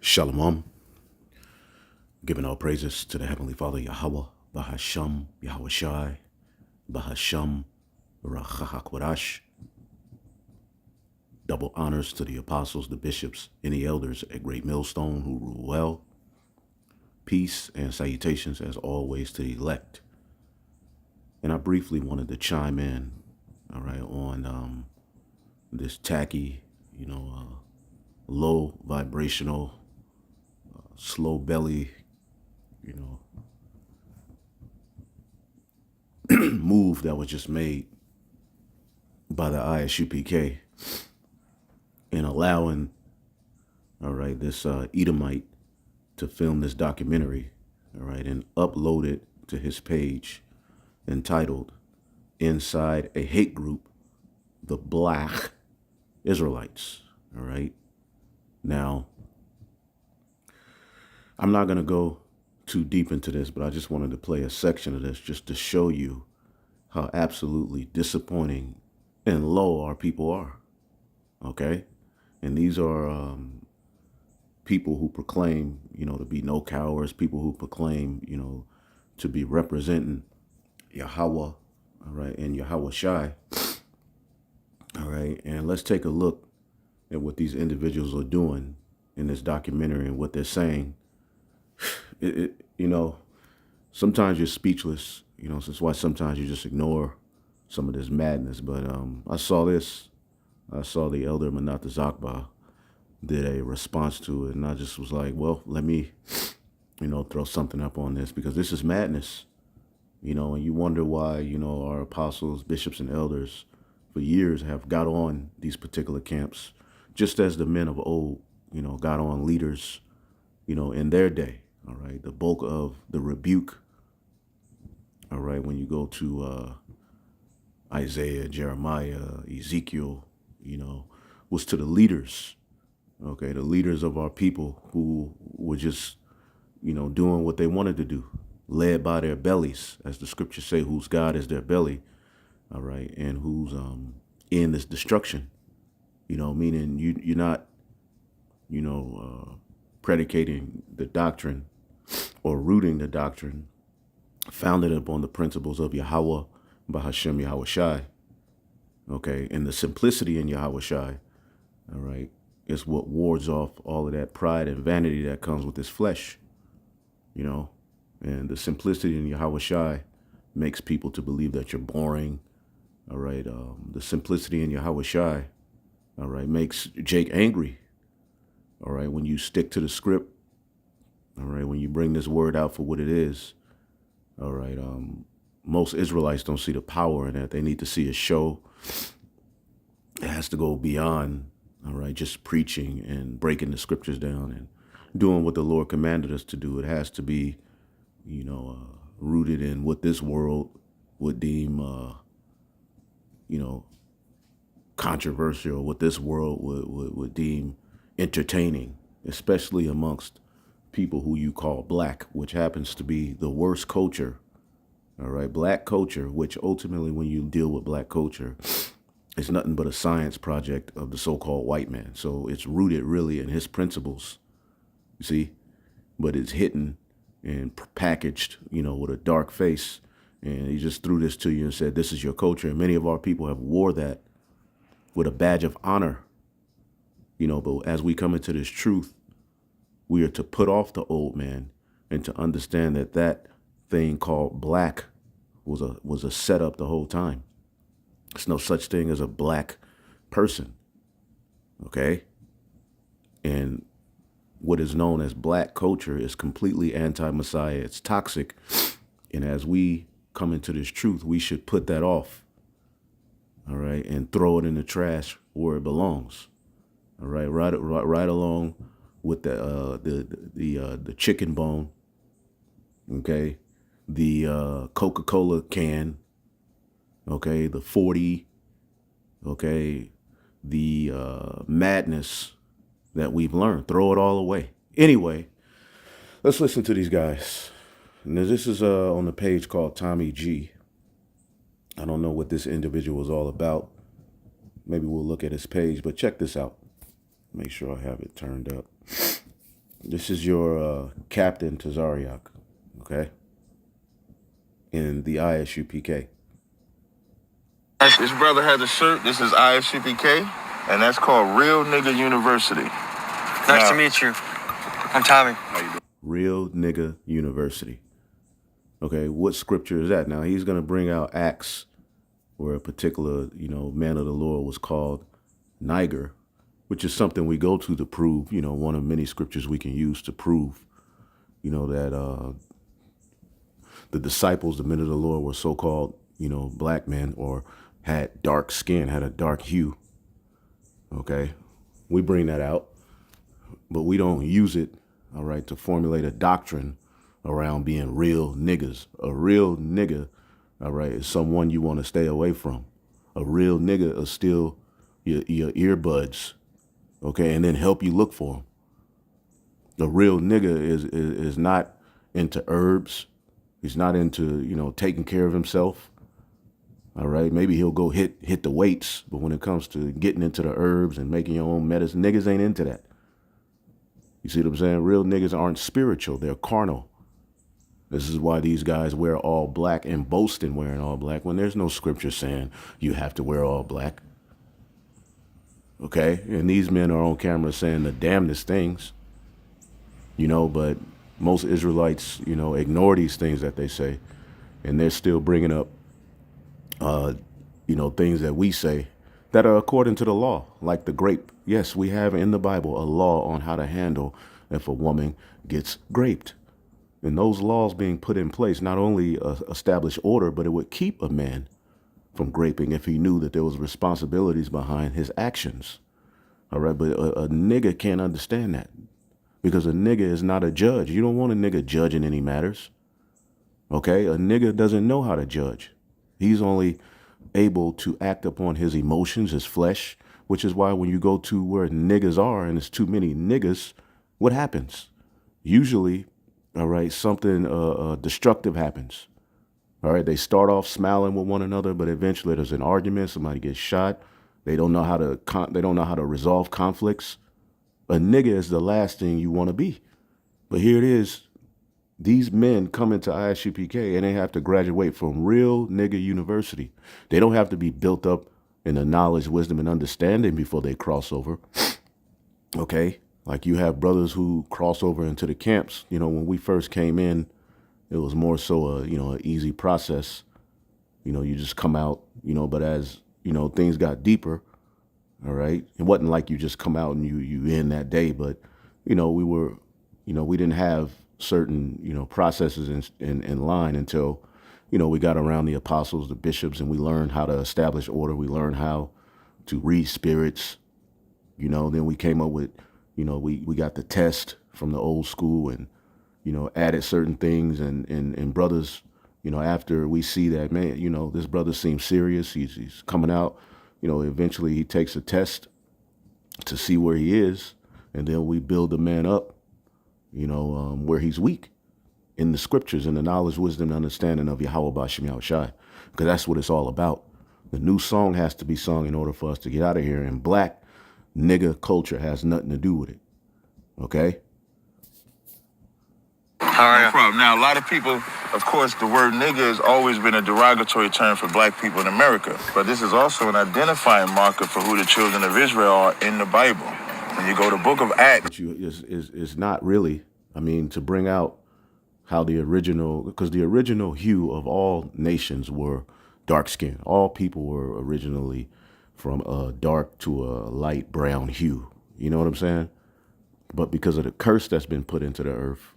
Shalom, giving all praises to the Heavenly Father, Yahweh, Bahasham, Yahweh Shai, Bahasham, Rachahakwadash. Double honors to the apostles, the bishops, and the elders at Great Millstone who rule well. Peace and salutations, as always, to the elect. And I briefly wanted to chime in, all right, on this tacky, low vibrational, slow belly, move that was just made by the Isupk in allowing, all right, this Edomite to film this documentary, all right, and upload it to his page entitled Inside a Hate Group, the Black Israelites, all right? Now, I'm not going to go too deep into this, but I just wanted to play a section of this just to show you how absolutely disappointing and low our people are, okay? And these are people who proclaim, to be no cowards, people who proclaim, to be representing Yahweh, all right, and Yahweh Shai, all right? And let's take a look at what these individuals are doing in this documentary and what they're saying. Sometimes you're speechless, so that's why sometimes you just ignore some of this madness. But I saw the elder Manata Zakba did a response to it, and I just was like, well, let me, throw something up on this, because this is madness, and you wonder why, our apostles, bishops, and elders for years have got on these particular camps, just as the men of old, got on leaders, in their day. All right, the bulk of the rebuke, all right, when you go to Isaiah, Jeremiah, Ezekiel, was to the leaders, okay, the leaders of our people who were just, doing what they wanted to do, led by their bellies, as the scriptures say, whose God is their belly, all right, and who's in this destruction, meaning you're not, predicating the doctrine or rooting the doctrine founded upon the principles of Yahweh, Bahashem, Yahweh Shai, okay, and the simplicity in Yahweh Shai, all right, is what wards off all of that pride and vanity that comes with this flesh, and the simplicity in Yahweh Shai makes people to believe that you're boring, all right, the simplicity in Yahweh Shai, all right, makes Jake angry, all right, when you stick to the script, all right, when you bring this word out for what it is, all right, most Israelites don't see the power in that. They need to see a show. It has to go beyond, all right, just preaching and breaking the scriptures down and doing what the Lord commanded us to do. It has to be, rooted in what this world would deem, controversial, what this world would deem entertaining, especially amongst people who you call black, which happens to be the worst culture, all right, black culture, which ultimately when you deal with black culture, it's nothing but a science project of the so-called white man. So it's rooted really in his principles, you see, but it's hidden and packaged, with a dark face. And he just threw this to you and said, this is your culture. And many of our people have wore that with a badge of honor, but as we come into this truth, we are to put off the old man and to understand that that thing called black was a setup the whole time. There's no such thing as a black person, okay? And what is known as black culture is completely anti-Messiah. It's toxic. And as we come into this truth, we should put that off, all right, and throw it in the trash where it belongs, all right, right along with the chicken bone, okay, the Coca-Cola can, okay, the 40, okay, the madness that we've learned. Throw it all away. Anyway, let's listen to these guys. And this is on the page called Tommy G. I don't know what this individual is all about. Maybe we'll look at his page, but check this out. Make sure I have it turned up. This is your Captain Tazariak, okay, in the ISUPK. This brother has a shirt. This is ISUPK, and that's called Real Nigga University. Nice to meet you. I'm Tommy. How you doing? Real Nigga University. Okay, what scripture is that? Now, he's going to bring out Acts, where a particular, man of the Lord was called Niger, which is something we go to prove, one of many scriptures we can use to prove, that the disciples, the men of the Lord, were so-called, black men or had dark skin, had a dark hue. Okay, we bring that out, but we don't use it, all right, to formulate a doctrine around being real niggas. A real nigga, all right, is someone you want to stay away from. A real nigga is still your earbuds, okay, and then help you look for them. A real nigga is not into herbs. He's not into, taking care of himself. All right, maybe he'll go hit the weights, but when it comes to getting into the herbs and making your own medicine, niggas ain't into that. You see what I'm saying? Real niggas aren't spiritual, they're carnal. This is why these guys wear all black and boast in wearing all black when there's no scripture saying you have to wear all black. Okay, and these men are on camera saying the damnedest things, but most Israelites, ignore these things that they say, and they're still bringing up things that we say that are according to the law, like the grape. Yes, we have in the Bible a law on how to handle if a woman gets graped. And those laws being put in place not only establish order, but it would keep a man from graping if he knew that there was responsibilities behind his actions. All right, but a nigga can't understand that because a nigga is not a judge. You don't want a nigga judging any matters. Okay, a nigga doesn't know how to judge. He's only able to act upon his emotions, his flesh, which is why when you go to where niggas are and there's too many niggas, what happens? Usually, all right, something destructive happens. All right, they start off smiling with one another, but eventually there's an argument. Somebody gets shot. They don't know how to resolve conflicts. A nigga is the last thing you want to be. But here it is. These men come into ISUPK and they have to graduate from Real Nigga University. They don't have to be built up in the knowledge, wisdom, and understanding before they cross over. Okay? Like you have brothers who cross over into the camps. When we first came in, it was more so an easy process. You just come out, but as, things got deeper, all right? It wasn't like you just come out and you in that day, but, we were, we didn't have certain, processes in line until, we got around the apostles, the bishops, and we learned how to establish order. We learned how to read spirits, then we came up with, we got the test from the old school and, added certain things and brothers, after we see that, man, this brother seems serious. He's coming out, eventually he takes a test to see where he is. And then we build the man up, where he's weak in the scriptures and the knowledge, wisdom, and understanding of Yahweh Bashim Yahushai, because that's what it's all about. The new song has to be sung in order for us to get out of here. And black nigga culture has nothing to do with it. Okay? No problem. Now, a lot of people, of course, the word nigga has always been a derogatory term for black people in America. But this is also an identifying marker for who the children of Israel are in the Bible. When you go to the book of Acts. It's not really, to bring out how because the original hue of all nations were dark skin. All people were originally from a dark to a light brown hue. You know what I'm saying? But because of the curse that's been put into the earth,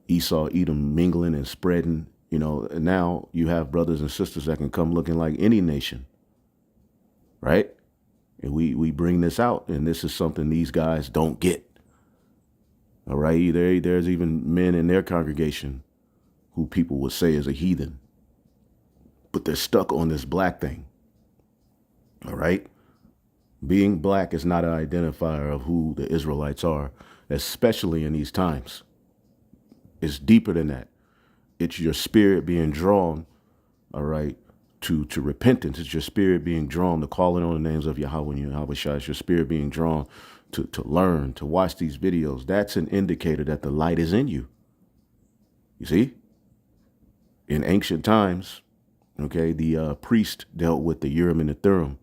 Esau, Edom mingling and spreading, and now you have brothers and sisters that can come looking like any nation, right? And we bring this out, and this is something these guys don't get. All right, there's even men in their congregation who people would say is a heathen, but they're stuck on this black thing. All right? Being black is not an identifier of who the Israelites are, especially in these times. It's deeper than that. It's your spirit being drawn, all right, to repentance. It's your spirit being drawn to calling on the names of Yahweh and Yahweh Shai. It's your spirit being drawn to learn, to watch these videos, that's an indicator that the light is in you. You see? In ancient times, okay, the priest dealt with the Urim and the Thummim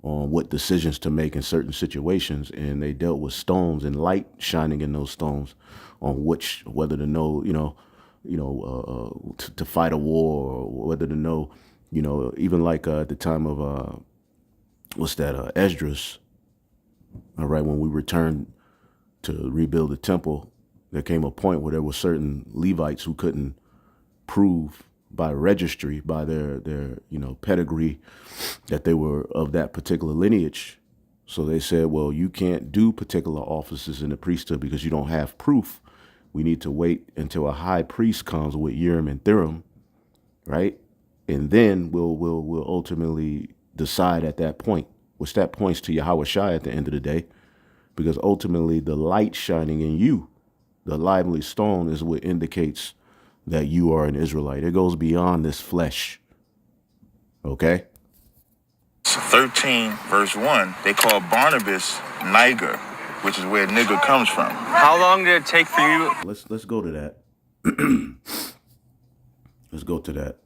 on what decisions to make in certain situations, and they dealt with stones and light shining in those stones on whether to know, to fight a war, or whether to know, even like at the time of Esdras. All right, when we returned to rebuild the temple, there came a point where there were certain Levites who couldn't prove by registry, by their pedigree, that they were of that particular lineage. So they said, well, you can't do particular offices in the priesthood because you don't have proof. We need to wait until a high priest comes with Urim and Thummim, right? And then we'll ultimately decide at that point, which that points to Yahweh Shai at the end of the day, because ultimately the light shining in you, the lively stone, is what indicates that you are an Israelite. It goes beyond this flesh. Okay? So 13, verse 1, they call Barnabas Niger, which is where nigger comes from. How long did it take for you? Let's go to that. Let's go to that.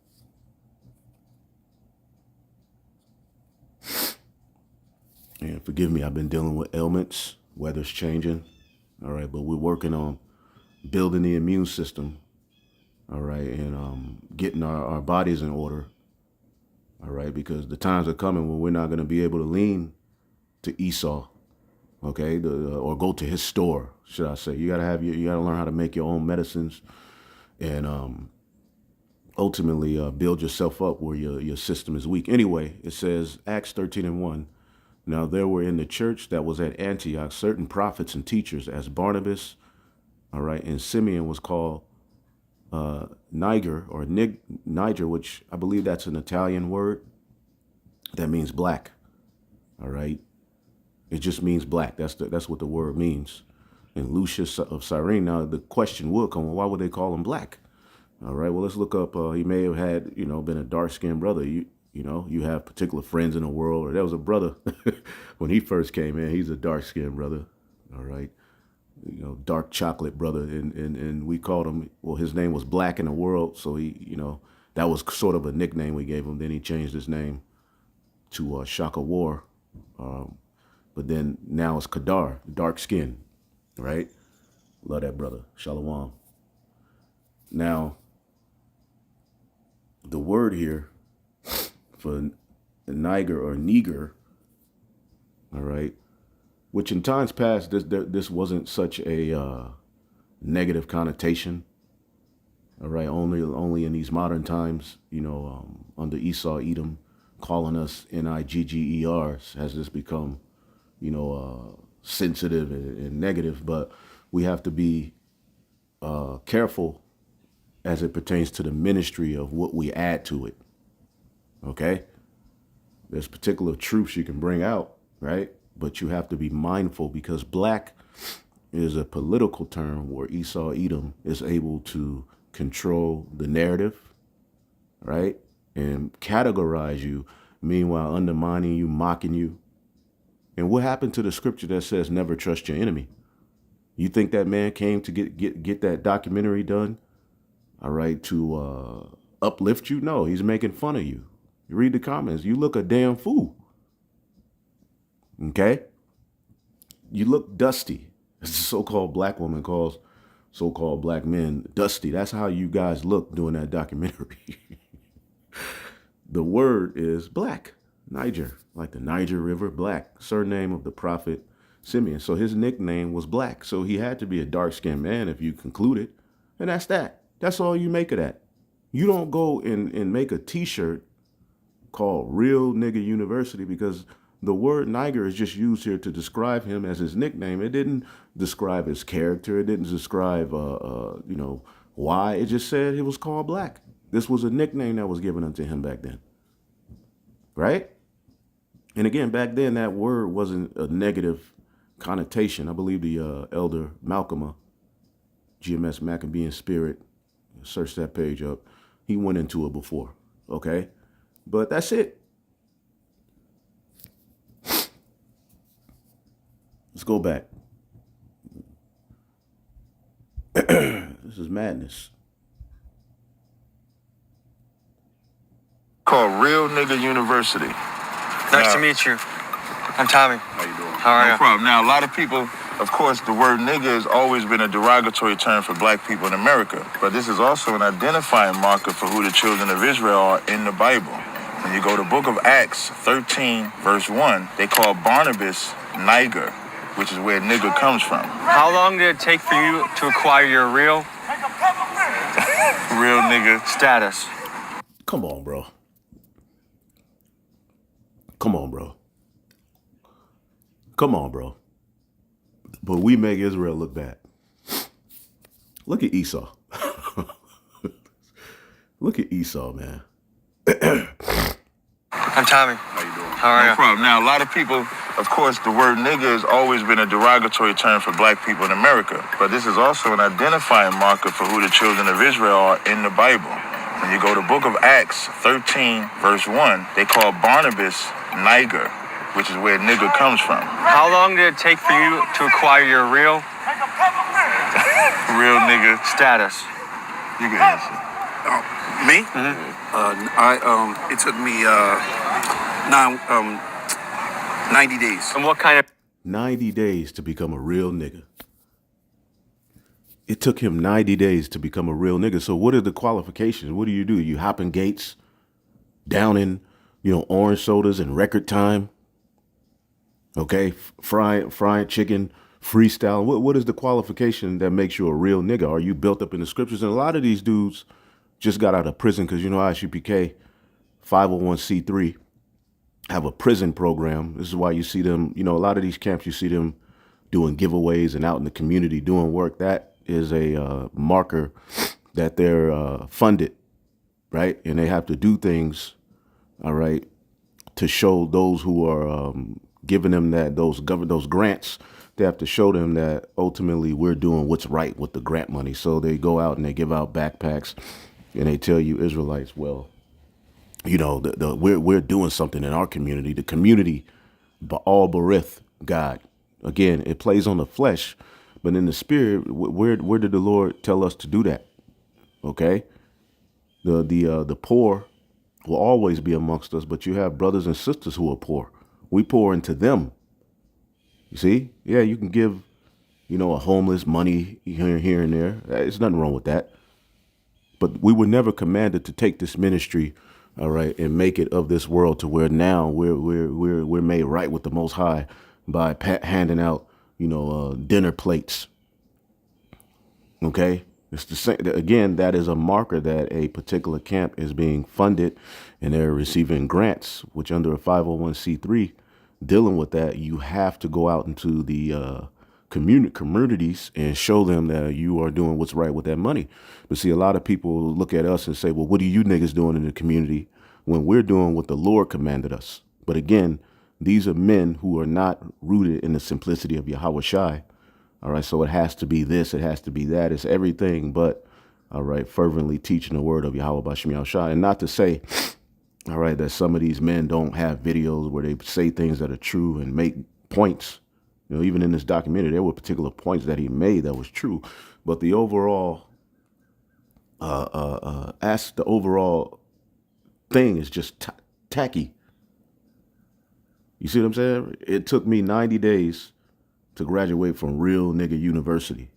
And forgive me, I've been dealing with ailments. Weather's changing. All right, but we're working on building the immune system. All right, and getting our bodies in order. All right, because the times are coming when we're not going to be able to lean to Esau, okay, or go to his store, should I say? You got to learn how to make your own medicines, and ultimately build yourself up where your system is weak. Anyway, it says Acts 13:1. Now there were in the church that was at Antioch certain prophets and teachers, as Barnabas, all right, and Simeon was called Niger, Niger, which I believe that's an Italian word that means black. All right, it just means black. That's what the word means. And Lucius of Cyrene. Now the question will come: well, why would they call him black? All right, well, let's look up. He may have had been a dark skinned brother. You have particular friends in the world, or there was a brother when he first came in. He's a dark skinned brother. All right. Dark chocolate brother, and we called him, well, his name was Black in the world, so he, that was sort of a nickname we gave him. Then he changed his name to Shaka War, but then now it's Kadar, dark skin, right? Love that brother, Shalom. Now, the word here for Niger or Neger, all right, which in times past, this wasn't such a negative connotation. All right, only in these modern times, under Esau, Edom, calling us Niggers, has this become, sensitive and negative. But we have to be careful as it pertains to the ministry of what we add to it. Okay, there's particular truths you can bring out, right? But you have to be mindful, because black is a political term where Esau, Edom is able to control the narrative, right? And categorize you, meanwhile undermining you, mocking you. And what happened to the scripture that says never trust your enemy? You think that man came to get that documentary done, all right, to uplift you? No, he's making fun of you. You read the comments, you look a damn fool. Okay? You look dusty. As a so-called black woman calls so-called black men dusty. That's how you guys look doing that documentary. The word is black. Niger, like the Niger River, black. Surname of the prophet Simeon. So his nickname was Black. So he had to be a dark-skinned man if you conclude it. And that's that. That's all you make of that. You don't go and make a t-shirt called Real Nigga University, because the word Niger is just used here to describe him as his nickname. It didn't describe his character. It didn't describe, why. It just said he was called Black. This was a nickname that was given unto him back then. Right? And again, back then, that word wasn't a negative connotation. I believe the elder Malcolm, GMS Maccabean Spirit, search that page up. He went into it before. Okay? But that's it. Let's go back. This is madness. Called Real Nigga University. Nice to meet you. I'm Tommy. How you doing? How are No you? problem. Now, a lot of people, of course, the word nigga has always been a derogatory term for black people in America. But this is also an identifying marker for who the children of Israel are in the Bible. When you go to book of Acts 13, verse 1, they call Barnabas Niger, which is where nigga comes from. How long did it take for you to acquire your real nigga status? Come on, bro. Come on, bro. Come on, bro. But we make Israel look bad. Look at Esau. Look at Esau, man. I'm Tommy. How you doing? How are No you? problem. Now, a lot of people, of course, the word nigga has always been a derogatory term for black people in America. But this is also an identifying marker for who the children of Israel are in the Bible. When you go to book of Acts 13, verse 1, they call Barnabas Niger, which is where nigga comes from. How long did it take for you to acquire your real nigga status? You can answer. Me? It took me 90 days. And what kind of 90 days to become a real nigga. It took him 90 days to become a real nigga. So what are the qualifications? What do? You hopping gates, downing, orange sodas in record time. Okay, frying chicken, freestyle. What is the qualification that makes you a real nigga? Are you built up in the scriptures? And a lot of these dudes just got out of prison because ISUPK 501c3 have a prison program. This is why you see them, a lot of these camps, you see them doing giveaways and out in the community doing work. That is a marker that they're funded, right? And they have to do things, all right, to show those who are giving them those grants. They have to show them that ultimately we're doing what's right with the grant money. So they go out and they give out backpacks and they tell you Israelites, well, we're doing something in our community. The community, Baal Berith, God. Again, it plays on the flesh, but in the spirit, where did the Lord tell us to do that? Okay, the poor will always be amongst us, but you have brothers and sisters who are poor. We pour into them. You see? Yeah, you can give, a homeless money here and there. There's nothing wrong with that. But we were never commanded to take this ministry, all right, and make it of this world to where now we're made right with the Most High by handing out, dinner plates. Okay, it's the same. Again, that is a marker that a particular camp is being funded, and they're receiving grants, which under a 501c3, dealing with that, you have to go out into the communities and show them that you are doing what's right with that money. But see, a lot of people look at us and say, well, what are you niggas doing in the community when we're doing what the Lord commanded us? But again, these are men who are not rooted in the simplicity of Yahweh Shai. All right, so it has to be this, it has to be that. It's everything but, all right, fervently teaching the word of Yahweh Bashem Yahushua. And not to say, all right, that some of these men don't have videos where they say things that are true and make points. Even in this documentary, there were particular points that he made that was true. But the overall, the overall thing is just tacky. You see what I'm saying? It took me 90 days to graduate from Real Nigga University.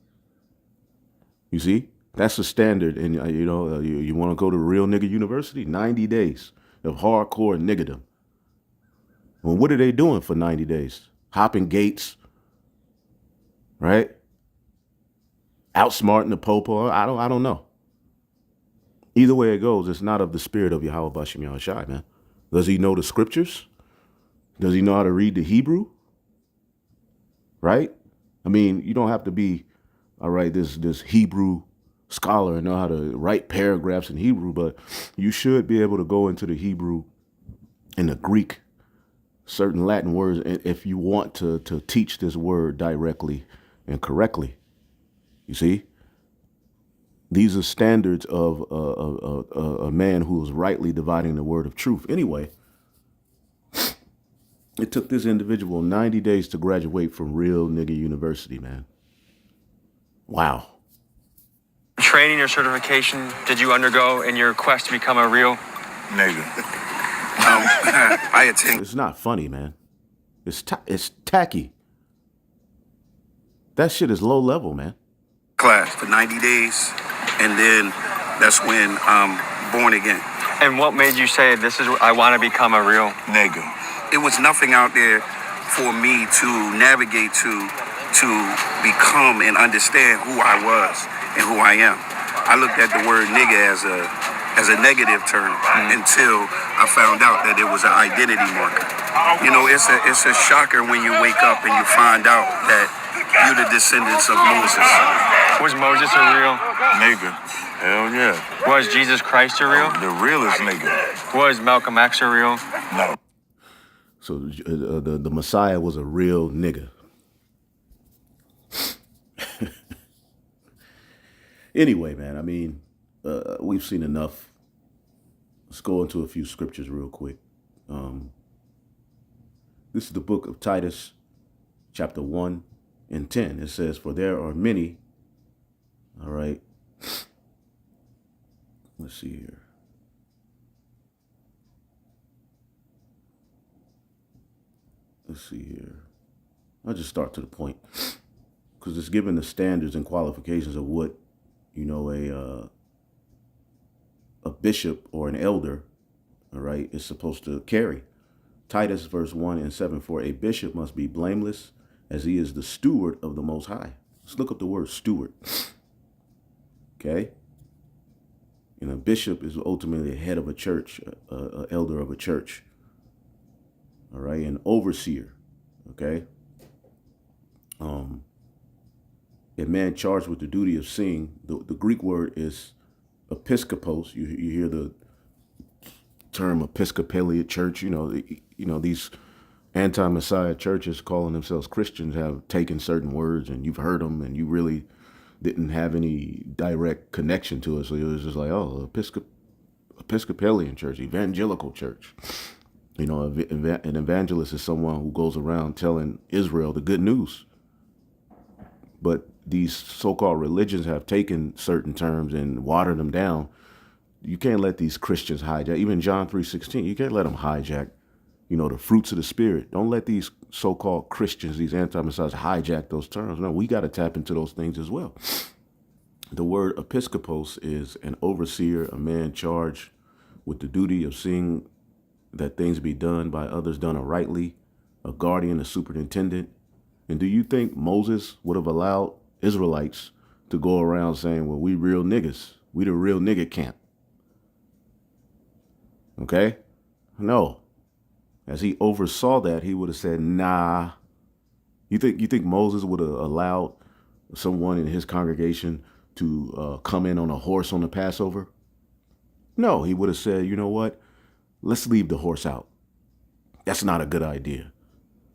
You see? That's the standard. And, you want to go to Real Nigga University? 90 days of hardcore niggerdom. Well, what are they doing for 90 days? Hopping gates, right? Outsmarting the popo. I don't know. Either way it goes, it's not of the spirit of Yahweh Bashem Yahushai, man. Does he know the scriptures? Does he know how to read the Hebrew? Right? I mean, you don't have to be, all right, this Hebrew scholar and know how to write paragraphs in Hebrew, but you should be able to go into the Hebrew and the Greek, certain Latin words, if you want to teach this word directly and correctly. You see? These are standards of a man who is rightly dividing the word of truth. Anyway, It took this individual 90 days to graduate from Real Nigga University, man. Wow. Training or certification did you undergo in your quest to become a real Nigga. I attend It's not funny, man. It's tacky. That shit is low level, man. class for 90 days, and then that's when I'm born again. And what made you say this is I want to become a real? Nigga. It was nothing out there for me to navigate to become and understand who I was and who I am. I looked at the word nigga as a negative term until I found out that it was an identity marker. You know, it's a shocker when you wake up and you find out that you're the descendants of Moses. Was Moses a real? Nigga. Hell yeah. Was Jesus Christ a real? The realest nigga. Was Malcolm X a real? No. So the Messiah was a real nigga. Anyway, man, I mean, we've seen enough. Let's go into a few scriptures real quick. This is the book of Titus, chapter 1 and 10. It says, for there are many, all right. Let's see here. Let's see here. I'll just start to the point because it's given the standards and qualifications of what, you know, a bishop or an elder, all right, is supposed to carry. Titus verse 1 and 7, for a bishop must be blameless as he is the steward of the Most High. Let's look up the word steward. Okay. And a bishop is ultimately a head of a church, an elder of a church. All right. An overseer. Okay. A man charged with the duty of seeing. The Greek word is episkopos. You hear the term Episcopalian church. You know these anti-Messiah churches calling themselves Christians have taken certain words and you've heard them and you really didn't have any direct connection to it. So it was just like, oh, Episcopalian church, evangelical church. You know, an evangelist is someone who goes around telling Israel the good news. But these so-called religions have taken certain terms and watered them down. You can't let these Christians hijack, even John 3:16, you can't let them hijack, you know, the fruits of the Spirit. Don't let these so-called Christians, these anti-messiahs, hijack those terms. No, we got to tap into those things as well. The word episkopos is an overseer, a man charged with the duty of seeing that things be done by others done rightly, a guardian, a superintendent. And do you think Moses would have allowed Israelites to go around saying, well, we real niggas, we the real nigga camp? Okay? No. As he oversaw that, he would have said, nah. You think Moses would have allowed someone in his congregation to come in on a horse on the Passover? No, he would have said, you know what? Let's leave the horse out. That's not a good idea.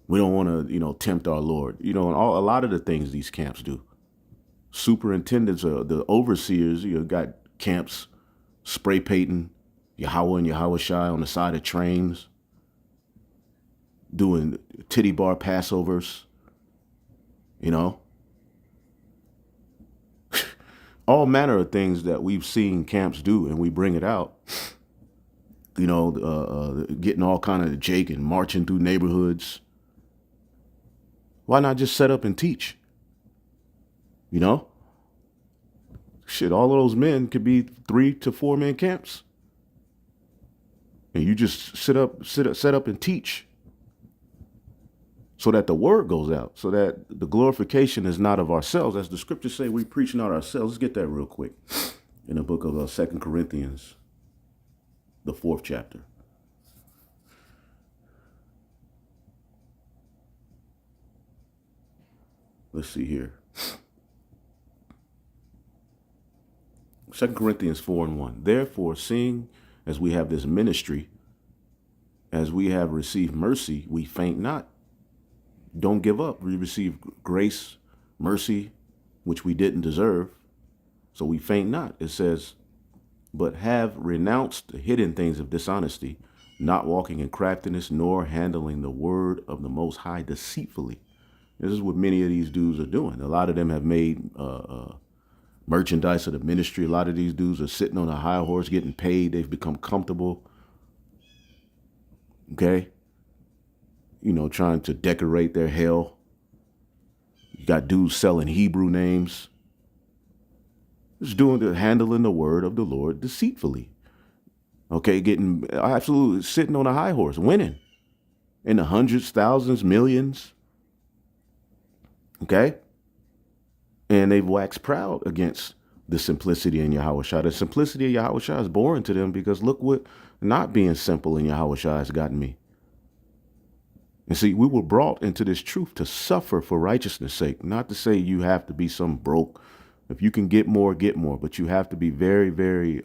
We don't want to, you know, tempt our Lord. You know, and a lot of the things these camps do. Superintendents, the overseers, you know, got camps spray painting Yahweh and Yahweh Shai on the side of trains, doing titty bar Passovers, you know. All manner of things that we've seen camps do, and we bring it out. You know, getting all kind of Jake and marching through neighborhoods. Why not just set up and teach? You know? Shit, all of those men could be 3 to 4 man camps. And you just set up and teach. So that the word goes out. So that the glorification is not of ourselves. As the scriptures say, we preach not ourselves. Let's get that real quick. In the book of 2 Corinthians, the 4th chapter. Let's see here. 2 Corinthians 4 and 1. Therefore, seeing as we have this ministry, as we have received mercy, we faint not. Don't give up. We receive grace, mercy, which we didn't deserve. So we faint not. It says, but have renounced the hidden things of dishonesty, not walking in craftiness, nor handling the word of the Most High deceitfully. This is what many of these dudes are doing. A lot of them have made merchandise of the ministry. A lot of these dudes are sitting on a high horse getting paid. They've become comfortable. Okay? You know, trying to decorate their hell. You got dudes selling Hebrew names. Just handling the word of the Lord deceitfully. Okay, getting absolutely sitting on a high horse, winning in the hundreds, thousands, millions. Okay? And they've waxed proud against the simplicity in Yahushua. The simplicity of Yahushua is boring to them because look what not being simple in Yahushua has gotten me. And see, we were brought into this truth to suffer for righteousness' sake. Not to say you have to be some broke. If you can get more, but you have to be very, very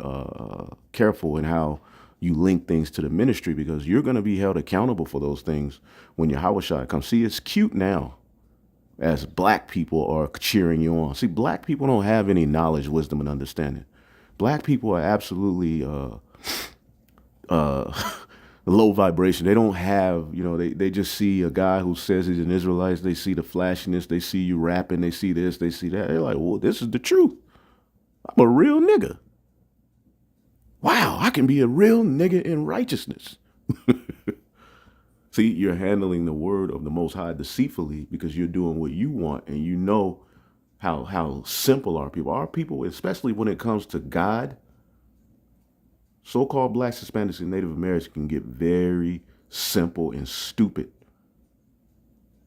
careful in how you link things to the ministry because you're going to be held accountable for those things when Yahushua comes. See, it's cute now as black people are cheering you on. See, black people don't have any knowledge, wisdom, and understanding. Black people are absolutely low vibration. They don't have, they just see a guy who says he's an Israelite. They see the flashiness. They see you rapping. They see this. They see that. They're like, well, this is the truth. I'm a real nigga. Wow, I can be a real nigga in righteousness. See, you're handling the word of the Most High deceitfully because you're doing what you want, and you know how simple our people. Our people, especially when it comes to God, so-called blacks, Hispanics, and Native Americans can get very simple and stupid.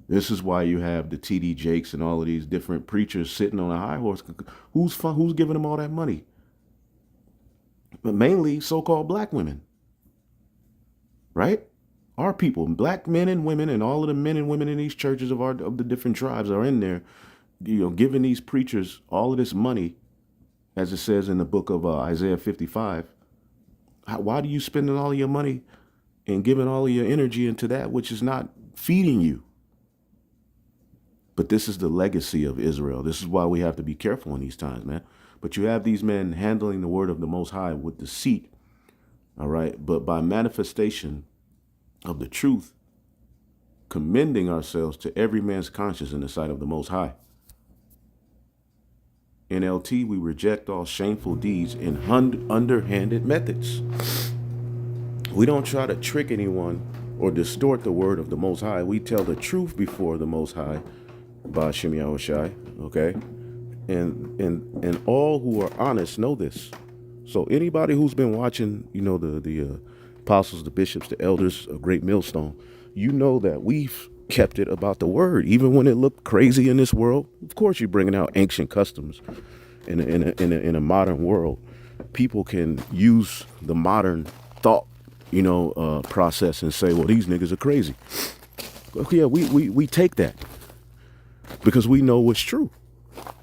This is why you have the T.D. Jakes and all of these different preachers sitting on a high horse. Who's giving them all that money? But mainly so-called black women, right? Our people, black men and women, and all of the men and women in these churches of the different tribes are in there, giving these preachers all of this money, as it says in the book of Isaiah 55. Why do you spending all of your money and giving all of your energy into that which is not feeding you? But this is the legacy of Israel. This is why we have to be careful in these times, man. But you have these men handling the word of the Most High with deceit, all right? But by manifestation of the truth, commending ourselves to every man's conscience in the sight of the Most High. NLT, we reject all shameful deeds and underhanded methods. We don't try to trick anyone or distort the word of the Most High. We tell the truth before the Most High, Ba'ashem Yahushai, okay? And all who are honest know this. So anybody who's been watching, the apostles, the bishops, the elders, a great millstone, you know that we've kept it about the word, even when it looked crazy in this world. Of course, you're bringing out ancient customs in a modern world. People can use the modern thought, process and say, well, these niggas are crazy. But yeah, we take that because we know what's true,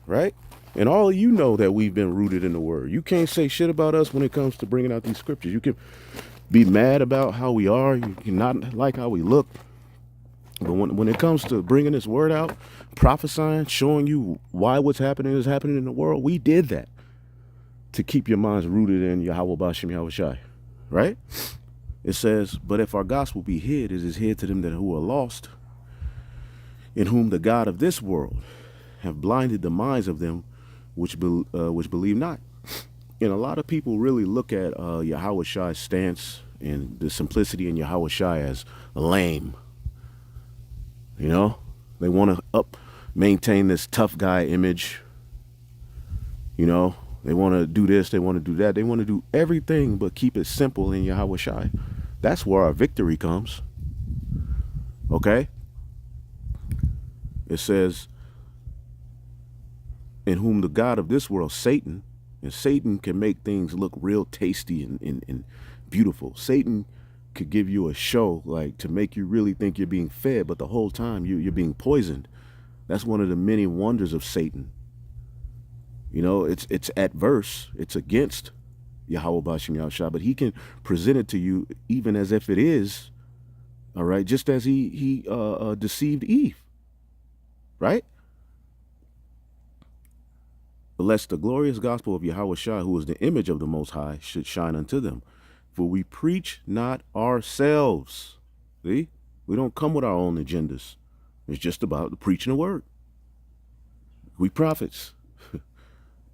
right? And all of you know that we've been rooted in the word. You can't say shit about us when it comes to bringing out these scriptures. You can be mad about how we are. You can not like how we look. But when it comes to bringing this word out, prophesying, showing you why what's happening is happening in the world, we did that to keep your minds rooted in Yahweh Ba'ashem Yahushai, right? It says, but if our gospel be hid, it is hid to them that who are lost, in whom the God of this world have blinded the minds of them which believe not. And a lot of people really look at Yahushai's stance and the simplicity in Yahushai as lame. They want to maintain this tough guy image. They want to do this, they want to do that. They want to do everything but keep it simple in Yahushai. That's where our victory comes. Okay? It says, in whom the God of this world, Satan, and Satan can make things look real tasty and beautiful. Satan could give you a show like to make you really think you're being fed, but the whole time you're being poisoned. That's one of the many wonders of Satan. It's adverse. It's against Yahweh Ba'ashem Yahushua, but he can present it to you even as if it is, all right, just as he deceived Eve, right? Lest the glorious gospel of Yahushua, who is the image of the Most High, should shine unto them. For we preach not ourselves. See? We don't come with our own agendas. It's just about the preaching the word. We prophets.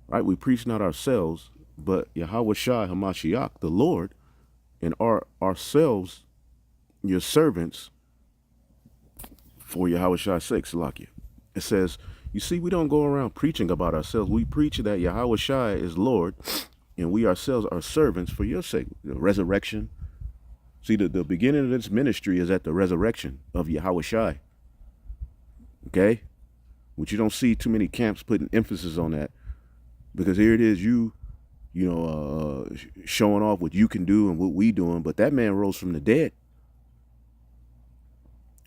Right? We preach not ourselves, but Yahweh Shai Hamashiach, the Lord, and ourselves, your servants, for Yahweh Shai's sake, Salakia. It says, you see, we don't go around preaching about ourselves. We preach that Yahweh Shai is Lord, and we ourselves are servants for your sake. The resurrection. See, the beginning of this ministry is at the resurrection of Yahweh Shai. Okay? Which you don't see too many camps putting emphasis on that. Because here it is, showing off what you can do and what we doing, but that man rose from the dead.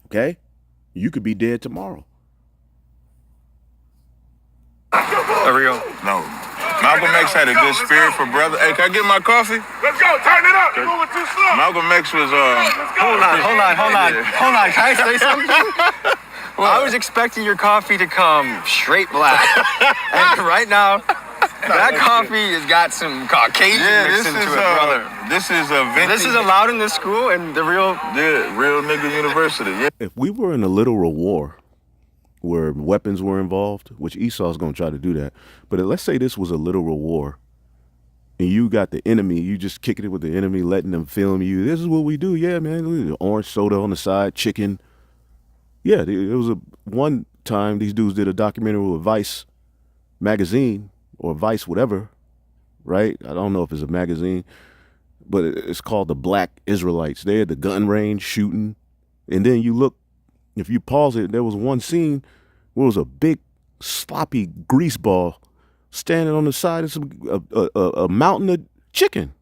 Okay? You could be dead tomorrow. There we go. No. Malcolm X had a good spirit for brother. Hey, can I get my coffee? Let's go. Turn it up. You're moving too slow. Malcolm X was Hold on. Can I say something? I was expecting your coffee to come straight black. And right now, that coffee has got some Caucasian mixed into it, brother. This is a vintage. This is allowed in this school and the real nigga university. Yeah. If we were in a literal war where weapons were involved, which Esau's going to try to do that, but let's say this was a literal war and you got the enemy, you just kicking it with the enemy, letting them film you. This is what we do. Yeah, man. Orange soda on the side, chicken. Yeah, it was one time these dudes did a documentary with Vice magazine or Vice whatever, right? I don't know if it's a magazine, but it's called The Black Israelites. They had the gun range shooting. And then you look, if you pause it, there was one scene where it was a big sloppy grease ball standing on the side of a mountain of chicken.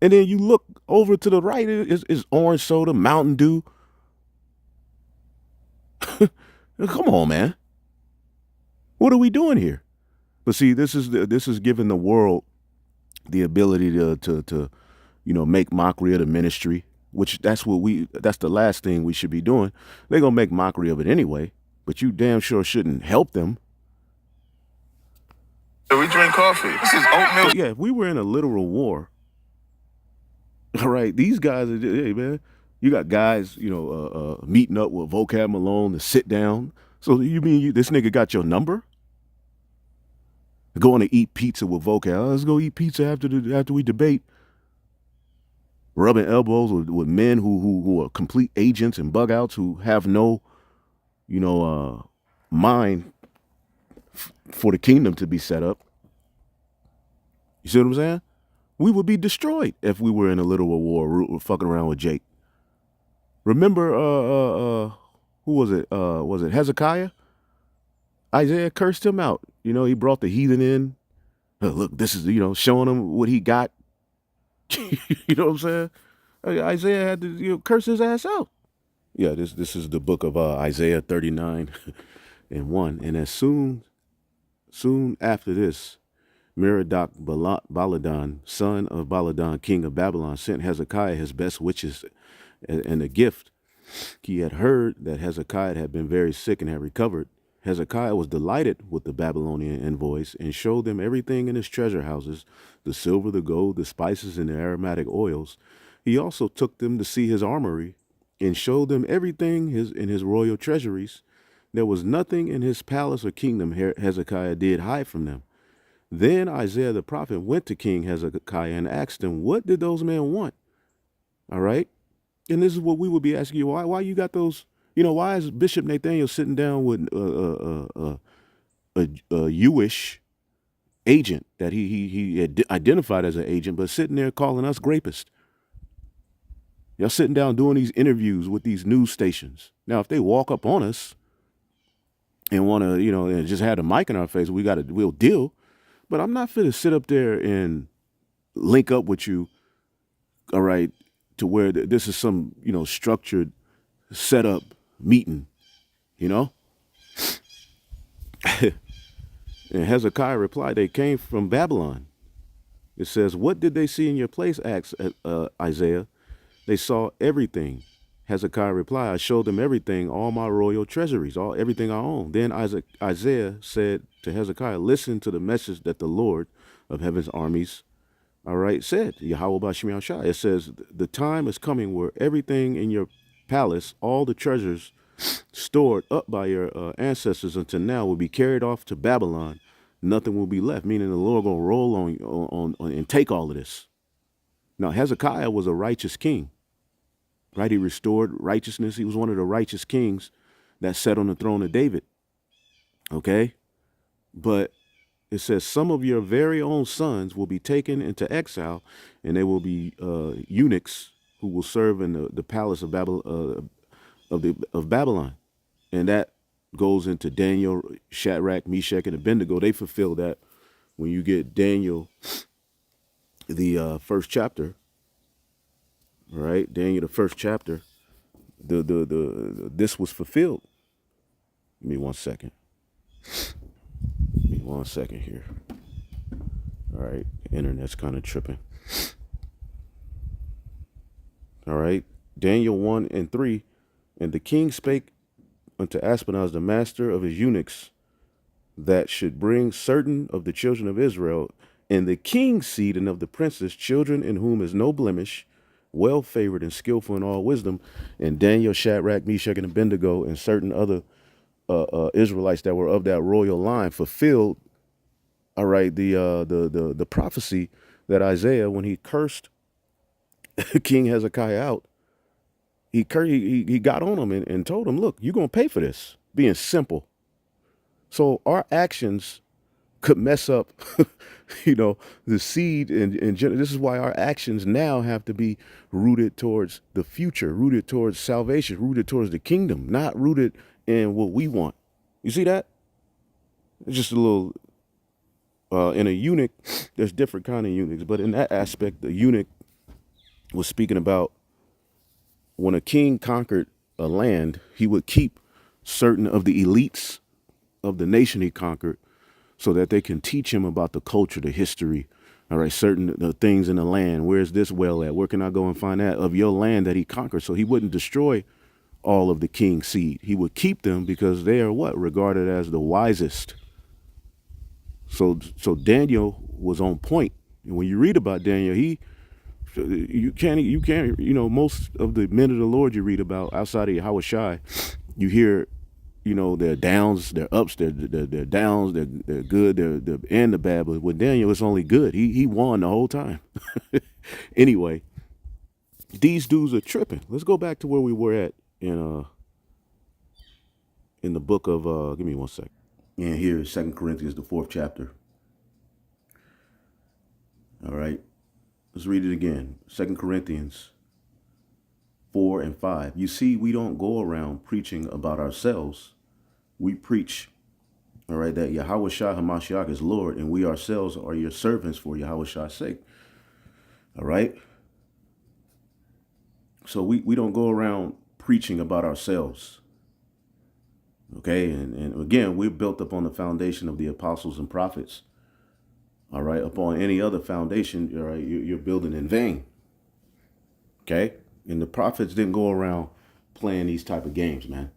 And then you look over to the right, it's orange soda, Mountain Dew. Come on, man. What are we doing here? But see, this is giving the world the ability to make mockery of the ministry, which that's the last thing we should be doing. They're gonna make mockery of it anyway, but you damn sure shouldn't help them. So we drink coffee. This is oatmeal. Yeah, if we were in a literal war, all right, these guys are, hey man, you got guys, meeting up with Vocab Malone to sit down. So you mean this nigga got your number? Going to eat pizza with Vocab. Let's go eat pizza after we debate. Rubbing elbows with men who are complete agents and bug outs who have no, mind for the kingdom to be set up. You see what I'm saying? We would be destroyed if we were in a literal war fucking around with Jake. Remember, who was it? Was it Hezekiah? Isaiah cursed him out. He brought the heathen in. Look, this is, showing him what he got. You know what I'm saying? Isaiah had to curse his ass out. Yeah, this is the book of Isaiah 39 and 1. And as soon after this, Merodach Baladan, son of Baladan, king of Babylon, sent Hezekiah his best witches and a gift. He had heard that Hezekiah had been very sick and had recovered. Hezekiah was delighted with the Babylonian envoys and showed them everything in his treasure houses, the silver, the gold, the spices, and the aromatic oils. He also took them to see his armory and showed them everything in his royal treasuries. There was nothing in his palace or kingdom Hezekiah did hide from them. Then Isaiah the prophet went to King Hezekiah and asked him, what did those men want? All right. And this is what we would be asking you. Why you got those, why is Bishop Nathaniel sitting down with a Jewish agent that he had identified as an agent, but sitting there calling us grapists? Y'all sitting down doing these interviews with these news stations. Now, if they walk up on us and want to, and just have a mic in our face, we'll deal. But I'm not fit to sit up there and link up with you, all right, to where this is some, structured, set up meeting, And Hezekiah replied, they came from Babylon. It says, what did they see in your place, asked Isaiah. They saw everything. Hezekiah replied, I showed them everything, all my royal treasuries, everything I own. Then Isaiah said to Hezekiah, listen to the message that the Lord of heaven's armies, all right, said, Yahweh Bashim Yahshua. It says, the time is coming where everything in your palace, all the treasures stored up by your ancestors until now will be carried off to Babylon. Nothing will be left, meaning the Lord going to roll on and take all of this. Now, Hezekiah was a righteous king, right? He restored righteousness. He was one of the righteous kings that sat on the throne of David, okay? But it says some of your very own sons will be taken into exile, and they will be eunuchs who will serve in the palace of Babylon. And that goes into Daniel, Shadrach, Meshach, and Abednego. They fulfill that when you get Daniel, the first chapter, right? Daniel, the first chapter, this was fulfilled. Give me 1 second. Give me 1 second here. All right, internet's kind of tripping. All right, Daniel 1 and 3, and the king spake unto Aspenaz, the master of his eunuchs, that should bring certain of the children of Israel, and the king's seed and of the princes, children in whom is no blemish, well favored and skillful in all wisdom. And Daniel, Shadrach, Meshach, and Abednego, and certain other Israelites that were of that royal line fulfilled, all right, the prophecy that Isaiah, when he cursed King Hezekiah out, he got on him and told him, look, you're going to pay for this, being simple. So our actions could mess up, the seed. And this is why our actions now have to be rooted towards the future, rooted towards salvation, rooted towards the kingdom, not rooted in what we want. You see that? It's just a little, in a eunuch, there's different kind of eunuchs. But in that aspect, the eunuch was speaking about when a king conquered a land, he would keep certain of the elites of the nation he conquered so that they can teach him about the culture, the history, all right, certain the things in the land. Where's this well at? Where can I go and find that of your land that he conquered? So he wouldn't destroy all of the king's seed. He would keep them because they are what? Regarded as the wisest. So Daniel was on point. And when you read about Daniel, you can't, most of the men of the Lord you read about outside of Yahushua, you hear, their downs, their ups, their downs, they're good, they're and the bad. But with Daniel, it's only good. He won the whole time. Anyway, these dudes are tripping. Let's go back to where we were at in the book of give me 1 second. And here is 2 Corinthians, the 4th chapter. All right. Let's read it again. 2 Corinthians 4 and 5. You see, we don't go around preaching about ourselves. We preach, all right, that Yahweh Shah HaMashiach is Lord, and we ourselves are your servants for Yahweh Shah's sake. All right. So we don't go around preaching about ourselves. Okay. And again, we're built upon the foundation of the apostles and prophets. All right, upon any other foundation, all right, you're building in vain. Okay, and the prophets didn't go around playing these type of games, man.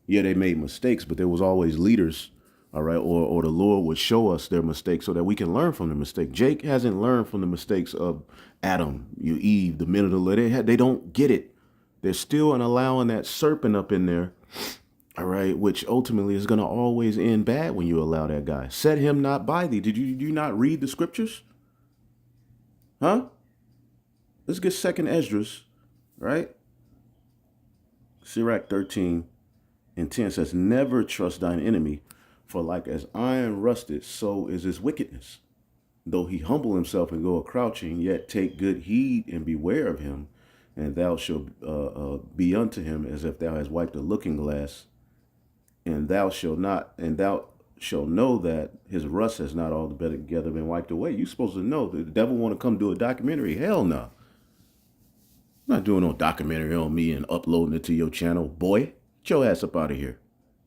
Yeah, they made mistakes, but there was always leaders, all right, or the Lord would show us their mistakes so that we can learn from the mistake. Jake hasn't learned from the mistakes of Adam, Eve, the men of the Lord. They don't get it. They're still allowing that serpent up in there. All right, which ultimately is going to always end bad when you allow that guy. Set him not by thee. Did you not read the scriptures? Huh? Let's get 2nd Esdras, right? Sirach 13 and 10 says, never trust thine enemy, for like as iron rusted, so is his wickedness. Though he humble himself and go a crouching, yet take good heed and beware of him, and thou shalt be unto him as if thou hast wiped a looking glass. And thou shalt know that his rust has not altogether been wiped away. You're supposed to know. The devil want to come do a documentary? Hell no. I'm not doing no documentary on me and uploading it to your channel. Boy, get your ass up out of here.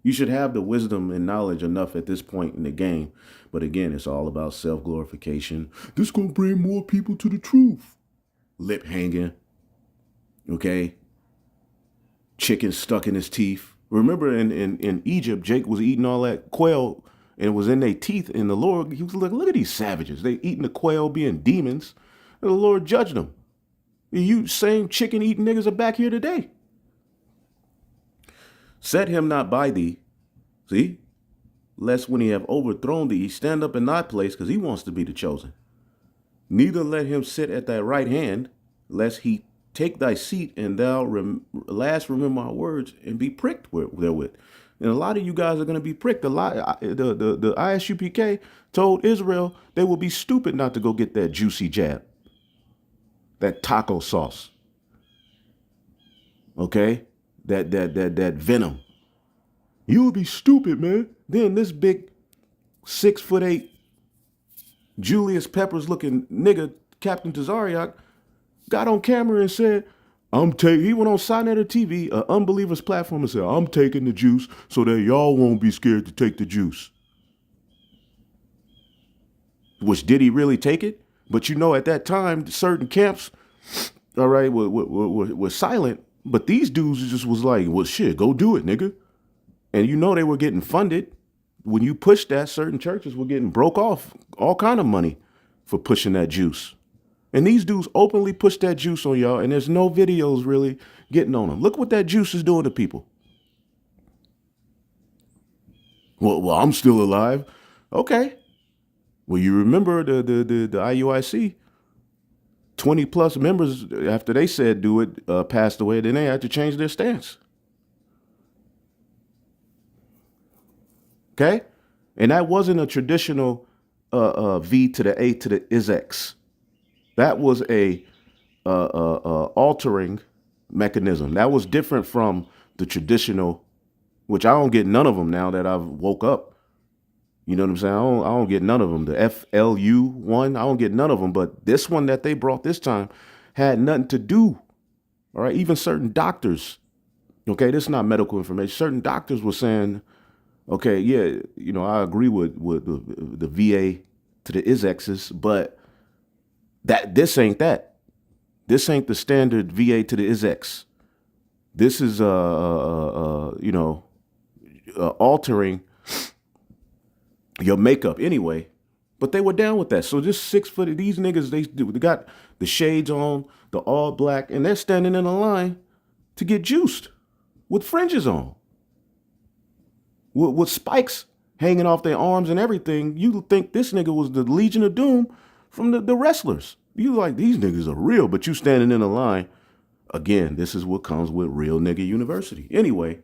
You should have the wisdom and knowledge enough at this point in the game. But again, it's all about self-glorification. This going to bring more people to the truth. Lip hanging. Okay. Chicken stuck in his teeth. Remember in Egypt, Jake was eating all that quail and it was in their teeth. And the Lord, he was like, look at these savages. They eating the quail, being demons. And the Lord judged them. You same chicken eating niggas are back here today. Set him not by thee. See? Lest when he have overthrown thee, he stand up in thy place, because he wants to be the chosen. Neither let him sit at thy right hand, lest he take thy seat, and thou last remember my words and be pricked therewith. And a lot of you guys are going to be pricked. The ISUPK told Israel they will be stupid not to go get that juicy jab, that taco sauce. Okay, that venom. You would be stupid, man. Then this big 6'8" Julius Peppers looking nigga, Captain Tazariak, got on camera and said, he went on Sinetta TV, an unbeliever's platform, and said, I'm taking the juice so that y'all won't be scared to take the juice. Which, did he really take it? But you know, at that time, certain camps, all right, were silent. But these dudes just was like, well, shit, go do it, nigga. And you know they were getting funded. When you push that, certain churches were getting broke off all kind of money for pushing that juice. And these dudes openly push that juice on y'all, and there's no videos really getting on them. Look what that juice is doing to people. Well, I'm still alive. Okay. Well, you remember the IUIC, 20 plus members, after they said do it, passed away, then they had to change their stance. Okay? And that wasn't a traditional V to the A to the ISX. That was a altering mechanism. That was different from the traditional, which I don't get none of them now that I've woke up. You know what I'm saying? I don't get none of them. The FLU one, I don't get none of them. But this one that they brought this time had nothing to do. All right. Even certain doctors. Okay. This is not medical information. Certain doctors were saying, okay, yeah, you know, I agree with the VA to the ISXs, but this ain't that. This ain't the standard VA to the ISX. This is altering your makeup anyway. But they were down with that. So just 6 foot, these niggas, they got the shades on, the all black, and they're standing in a line to get juiced with fringes on. With spikes hanging off their arms and everything. You think this nigga was the Legion of Doom from the wrestlers. You like, these niggas are real, but you standing in a line. Again, this is what comes with Real Nigga University. Anyway,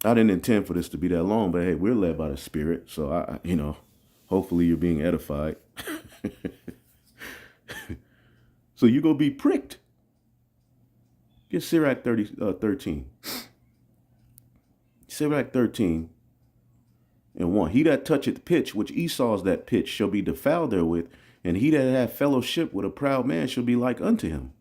I didn't intend for this to be that long, but hey, we're led by the Spirit. So, hopefully you're being edified. So you go be pricked. Get Sirach 13. Sirach 13 and 1. He that toucheth pitch, which Esau's that pitch, shall be defiled therewith, and he that hath fellowship with a proud man shall be like unto him.